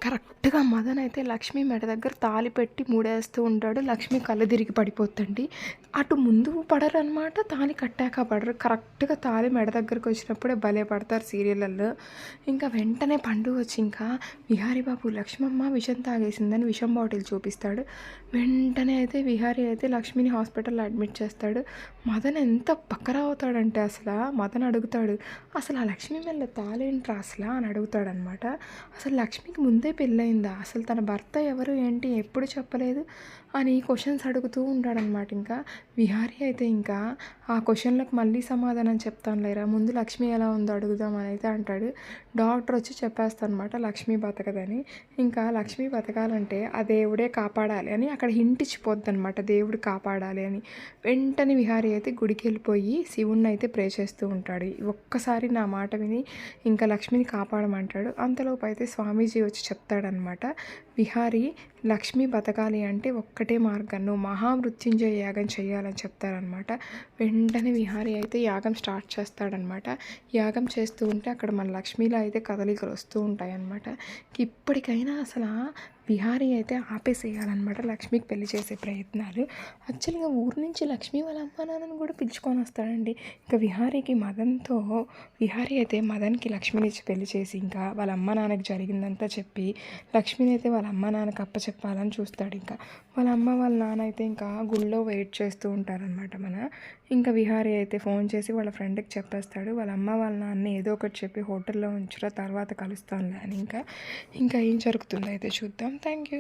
కరెక్ట్‌గా మదన్ అయితే లక్ష్మి మెడ దగ్గర తాళి పెట్టి ముడేస్తూ ఉంటాడు. లక్ష్మి కళ్ళు తిరిగి పడిపోద్దండి. అటు ముందు పడరనమాట, తాళి కట్టాక పడరు. కరెక్ట్‌గా తాళి మెడ దగ్గరకొచ్చినప్పుడే భలే పడతారు సీరియల్లలో. ఇంకా వెంటనే పండు వచ్చి ఇంకా విహారీ బాబు లక్ష్మమ్మ విషం తాగేసిందని విషం బాటిల్ చూపిస్తాడు. వెంటనే అయితే విహారీ అయితే లక్ష్మిని హాస్పిటల్‌లో అడ్మిట్ చేస్తాడు. మదన్ ఎంత బకరా అవుతాడంటే మదన్ అడుగుతాడు, "అసలు ఆ లక్ష్మి మెడలో తాళేంట్రా అసలా?" అని అడుగుతాడనమాట. అసలు లక్ష్మికి ముందే పెళ్ళయిందా? అసలు తన భర్త ఎవరు ఏంటి ఎప్పుడు చెప్పలేదు అని క్వశ్చన్స్ అడుగుతూ ఉంటాడనమాట. ఇంకా విహారీ అయితే ఇంకా ఆ క్వశ్చన్లకు మళ్ళీ సమాధానం చెప్తాను లేరా, ముందు లక్ష్మి ఎలా ఉందో అడుగుదాం అని అయితే అంటాడు. డాక్టర్ వచ్చి చెప్పేస్తానమాట లక్ష్మి బతకదని. ఇంకా లక్ష్మి బతకాలంటే ఆ దేవుడే కాపాడాలి అని అక్కడ హింట్ ఇచ్చిపోద్ది అనమాట, దేవుడు కాపాడాలి అని. వెంటనే విహారీ అయితే గుడికి వెళ్ళిపోయి శివుణ్ణి అయితే ప్రే చేస్తూ ఉంటాడు. ఒక్కసారి నా మాట విని ఇంకా లక్ష్మిని కాపాడమంటాడు. అంతలోపు అయితే స్వామీజీ వచ్చి చెప్తాడనమాట, విహారీ లక్ష్మి బతకాలి అంటే ఒక్కటే మార్గం, నువ్వు మహామృత్యుంజయ యాగం చేయాలని చెప్తారనమాట. వెంటనే విహారీ అయితే యాగం స్టార్ట్ చేస్తాడనమాట. యాగం చేస్తూ ఉంటే అక్కడ మన లక్ష్మిలో అయితే కదలికలు వస్తూ ఉంటాయన్నమాట. ఇప్పటికైనా విహారీ అయితే ఆపేసేయాలన్నమాట లక్ష్మికి పెళ్లి చేసే ప్రయత్నాలు. యాక్చువల్గా ఊరు నుంచి లక్ష్మి వాళ్ళ అమ్మ నాన్నని కూడా పిలుచుకొని వస్తాడండి. ఇంకా విహారీ అయితే మదన్కి లక్ష్మిని ఇచ్చి పెళ్లి చేసి ఇంకా వాళ్ళ అమ్మ నాన్నకి జరిగిందంతా చెప్పి లక్ష్మిని అయితే వాళ్ళ అమ్మ నాన్నకి అప్పచెప్పాలని చూస్తాడు. ఇంకా వాళ్ళ అమ్మ వాళ్ళ నాన్న అయితే ఇంకా గుళ్ళో వెయిట్ చేస్తూ ఉంటారనమాట. ఇంకా విహారీ అయితే ఫోన్ చేసి వాళ్ళ ఫ్రెండ్కి చెప్పేస్తాడు, వాళ్ళ అమ్మ వాళ్ళ నాన్న ఏదో ఒకటి చెప్పి హోటల్లో ఉంచురా తర్వాత కలుస్తానులే అని. ఇంకా ఏం జరుగుతుందో అయితే చూద్దాం. Thank you.